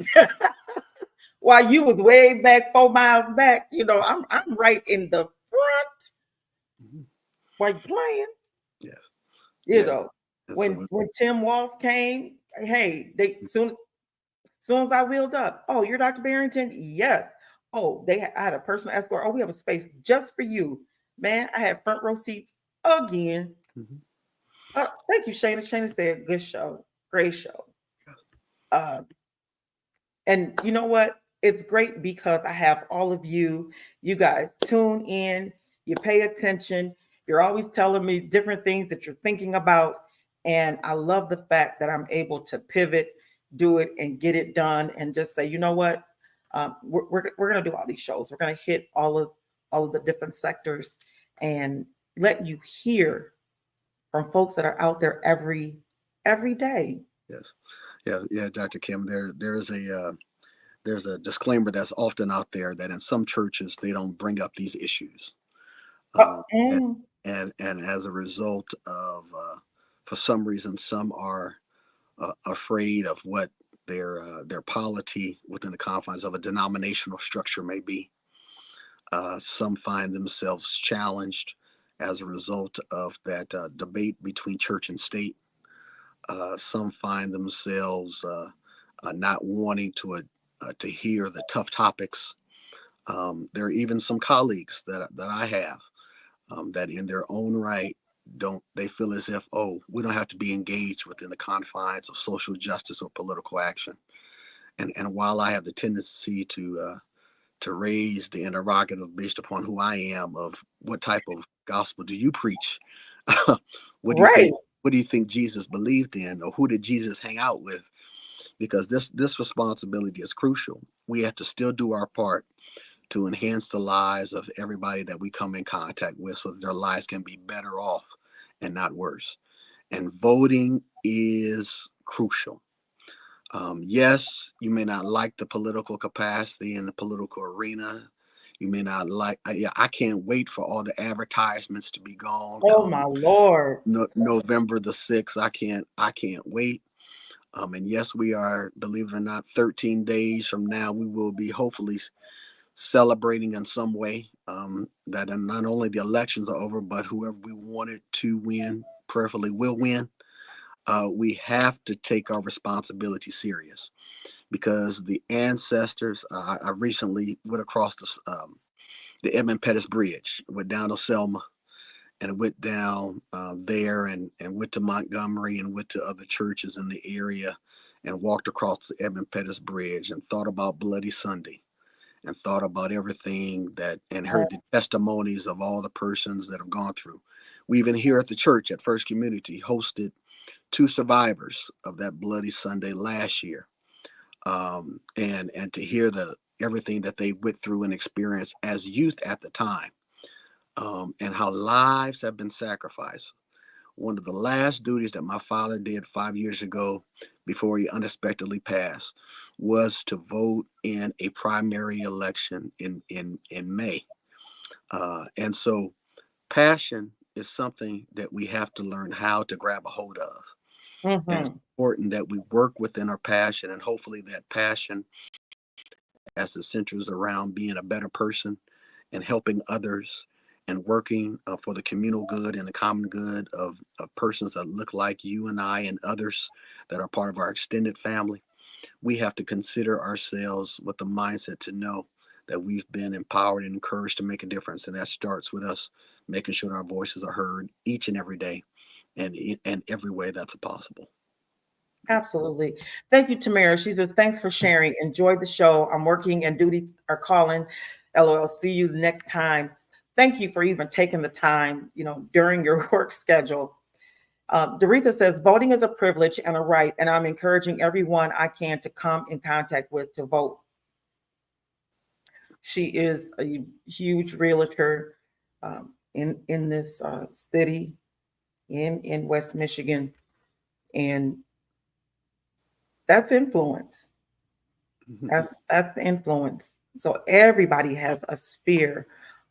while you was way back 4 miles back. I'm right in the front, Mhm. like playing. Yes. You Yeah. know, And so when Tim Walsh came, hey, they soon as I wheeled up, oh, you're Dr. Barrington? Yes. Oh, I had a personal escort. Oh, we have a space just for you. Man, I had front row seats again. mhm. Thank you, Shayna. Shayna said, good show. Great show. Uh, and you know what? It's great because I have all of you guys tune in, you pay attention. You're always telling me different things that you're thinking about. And I love the fact that I'm able to pivot, do it, and get it done, and just say, you know what? We're going to do all these shows. We're going to hit all of the different sectors and let you hear from folks that are out there every day. Yes. Yeah, Dr. Kim. There's a disclaimer that's often out there that in some churches they don't bring up these issues, Uh, and, mm, and as a result of for some reason some are afraid of what their polity within the confines of a denominational structure may be. Some find themselves challenged as a result of that debate between church and state. Some find themselves not wanting to hear the tough topics. There are even some colleagues that I have that, in their own right, don't they feel as if, oh, we don't have to be engaged within the confines of social justice or political action. And while I have the tendency to raise the interrogative based upon who I am of what type of gospel do you preach? what do you right. think? What do you think Jesus believed in, or who did Jesus hang out with? Because this responsibility is crucial. We have to still do our part to enhance the lives of everybody that we come in contact with, so that their lives can be better off and not worse. And voting is crucial. Yes, you may not like the political capacity in the political arena. You may not like. Yeah, I can't wait for all the advertisements to be gone Oh come my Lord. November the 6th. I can't wait. And yes, we are, believe it or not, 13 days from now, we will be hopefully celebrating in some way that not only the elections are over, but whoever we wanted to win, prayerfully, will win. We have to take our responsibility serious, because the ancestors. I recently went across the Edmund Pettus Bridge, went down to Selma, and went down there, and went to Montgomery, and went to other churches in the area, and walked across the Edmund Pettus Bridge, and thought about Bloody Sunday, and thought about everything that, and heard the testimonies of all the persons that have gone through. We even here at the church at First Community hosted two survivors of that Bloody Sunday last year, and to hear the everything that they went through and experienced as youth at the time, and how lives have been sacrificed. One of the last duties that my father did 5 years ago, before he unexpectedly passed, was to vote in a primary election in May. And so passion is something that we have to learn how to grab a hold of. And it's Hmm. important that we work within our passion, and hopefully that passion, as it centers around being a better person and helping others, and working for the communal good and the common good of persons that look like you and I and others that are part of our extended family. We have to consider ourselves with the mindset to know that we've been empowered and encouraged to make a difference. And that starts with us making sure our voices are heard each and every day, and in every way that's possible. Absolutely. Thank you, Tamara. She says, thanks for sharing. Enjoyed the show. I'm working and duties are calling. LOL. See you the next time. Thank you for even taking the time, during your work schedule. Doretha says, voting is a privilege and a right, and I'm encouraging everyone I can to come in contact with to vote. She is a huge realtor in this city in West Michigan, and that's influence. Mhm. That's the influence. So everybody has a sphere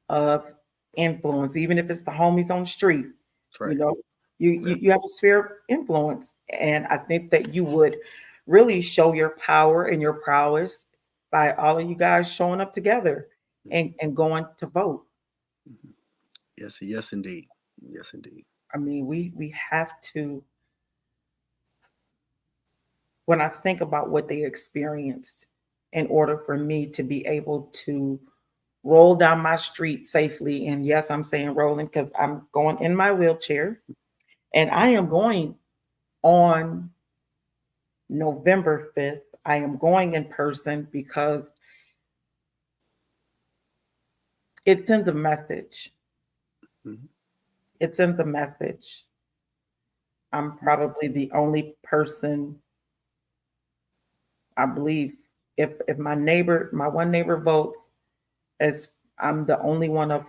of influence, even if it's the homies on the street. That's You right. know, you have a sphere of influence, and I think that you would really show your power and your prowess by all of you guys showing up together and going to vote. Mhm. Yes, yes, indeed. Yes, indeed. I mean, we have to. When I think about what they experienced, in order for me to be able to roll down my street safely. And yes, I'm saying rolling because I'm going in my wheelchair, and I am going on November 5th. I am going in person because it sends a message. Mhm. It sends a message. I'm probably the only person, I believe, if my one neighbor votes, as I'm the only one of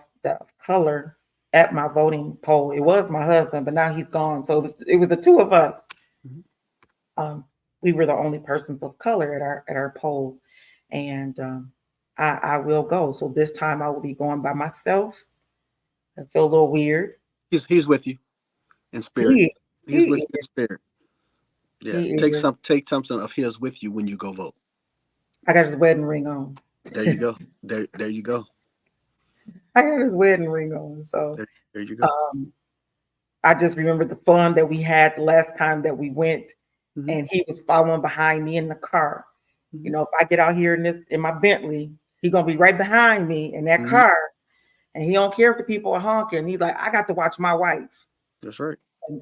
color, at my voting poll. It was my husband, but now he's gone. So it was the two of us. Mhm. We were the only persons of color at our poll, and I will go. So this time I will be going by myself. I feel a little weird. He's with you in spirit. He He's with he you in spirit. Yeah, he is. take something of his with you when you go vote. I got his wedding ring on. There you go. There you go. I got his wedding ring on. So There you go. um, I just remember the fun that we had the last time that we went, Hmm. and he was following behind me in the car. Hmm. You know, if I get out here in my Bentley, he's gonna be right behind me in that Hmm. car, and he don't care if the people are honking. He's like, I got to watch my wife, That's right.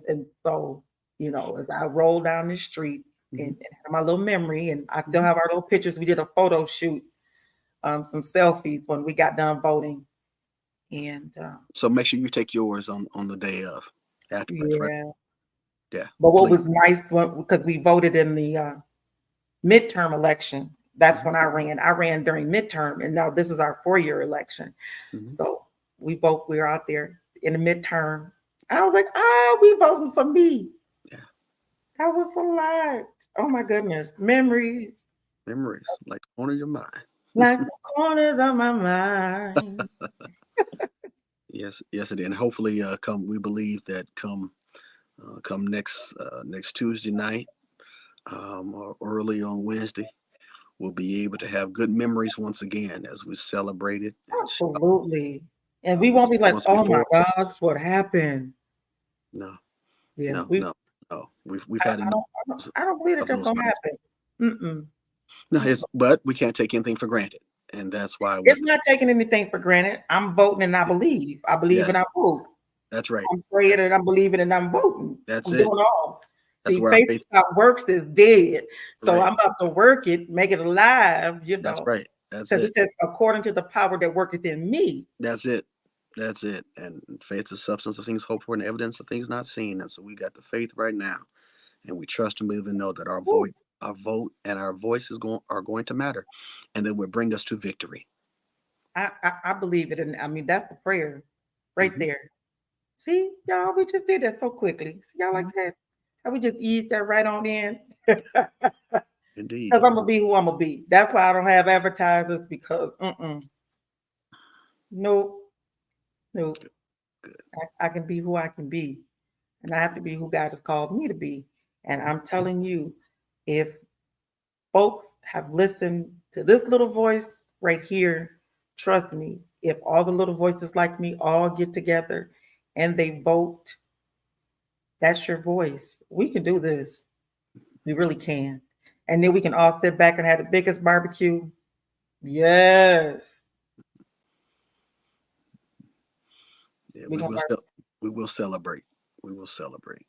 and so as I roll down the street Hmm. and have my little memory, and I still Hmm. have our little pictures. We did a photo shoot, some selfies when we got done voting, and So make sure you take yours on the day of afterwards, right? yeah. Yeah, But what please. was nice because we voted in the midterm election. That's Hmm. when I ran. I ran during midterm, and now this is our 4-year election. Hmm. So we were out there in the midterm. I was like, we voting for me. Yeah, That was a lot. Oh my goodness, memories memories like the corner of your mind. like the corners of my mind. Yes, yes, it is. And hopefully, we believe that come next Tuesday night, or early on Wednesday, we'll be able to have good memories once again as we celebrate it and shout Absolutely. And we once won't be like, once oh my before. gosh, what happened? No, Yeah, no, we. no, no. We've had enough I don't believe that of that's those gonna nights. happen. Mm-mm. No, but we can't take anything for granted, and that's why It's not taking anything for granted. I'm voting and I believe. I believe yes, and I vote. that's right. I'm praying and I'm believing and I'm voting. That's I'm it. doing all. That's See, where our faith faith. without works is dead. So Right. I'm about to work it, make it alive, That's right. That's because it. it says, according to the power that worketh in me. That's it. That's it. And faith is the substance of things hoped for and evidence of things not seen. And so we got the faith right now, and we trust and believe and know that Woo. our vote, and our voices are going to matter, and that will bring us to victory. I believe it. And I mean, that's the prayer right Hmm. there. See, y'all, we just did that so quickly. See, y'all like that? How we just eased that right on in? Indeed. Because I'm gonna be who I'm gonna be. That's why I don't have advertisers because nope, nope. Good. I can be who I can be, and I have to be who God has called me to be. And Mhm. I'm telling you, if folks have listened to this little voice right here, trust me, if all the little voices like me all get together and they vote, that's your voice. We can do this. We really can. And then we can all sit back and have the biggest barbecue. Yes. Yeah, We're gonna we will celebrate. We will celebrate.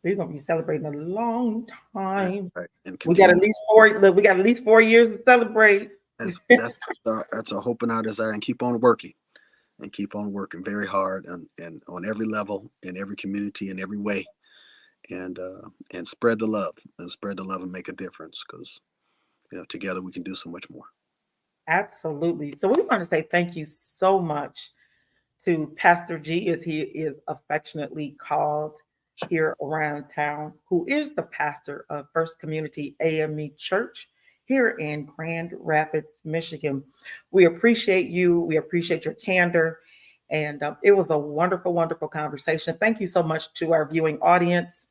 we're gonna be celebrating a long That's time. right. And We got continue. at least 4 years to celebrate. That's our hope and our desire, and keep on working, very hard, and on every level, in every community, in every way, and spread the love, and make a difference, because together we can do so much more. Absolutely. So we want to say thank you so much to Pastor G, as he is affectionately called here around town, who is the pastor of First Community AME Church here in Grand Rapids, Michigan. We appreciate you. We appreciate your candor. And it was a wonderful, wonderful conversation. Thank you so much to our viewing audience.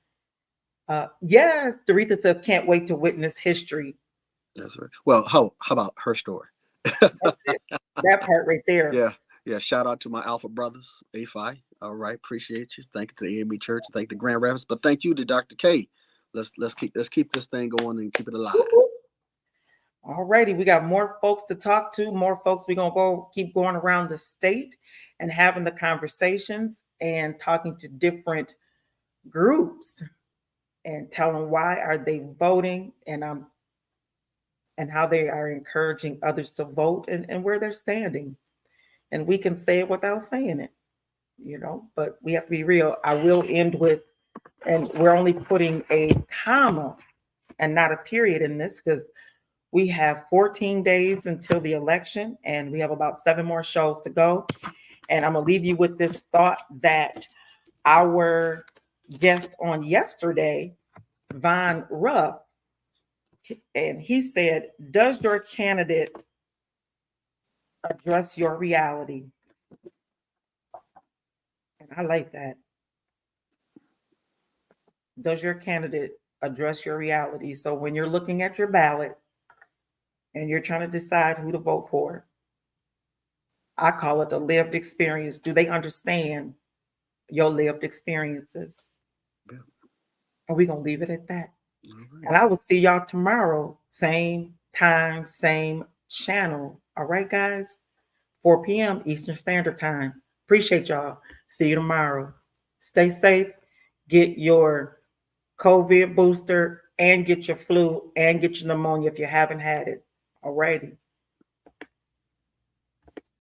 Yes, Doretha says, can't wait to witness history. That's right. Well, how about her story? That's it. That part right there. Yeah, yeah. Shout out to my Alpha brothers, AFI. All right, appreciate you. Thank you to the AME Church. Thank the Grand Rapids, but thank you to Dr. K. Let's keep this thing going and keep it alive. All righty, we got more folks to talk to, more folks. We're gonna keep going around the state and having the conversations and talking to different groups and telling why are they voting and how they are encouraging others to vote and where they're standing. And we can say it without saying it, but we have to be real. I will end with, and we're only putting a comma and not a period in this because we have 14 days until the election and we have about 7 more shows to go. And I'm going to leave you with this thought that our guest on yesterday, Von Ruff, and he said, does your candidate address your reality? And I like that. Does your candidate address your reality? So when you're looking at your ballot and you're trying to decide who to vote for, I call it a lived experience. Do they understand your lived experiences? Yeah. Are we going to leave it at that? All And right. I will see y'all tomorrow, same time, same channel. All right, guys? 4 p.m. Eastern Standard Time. Appreciate y'all. See you tomorrow. Stay safe. Get your COVID booster and get your flu and get your pneumonia if you haven't had it already.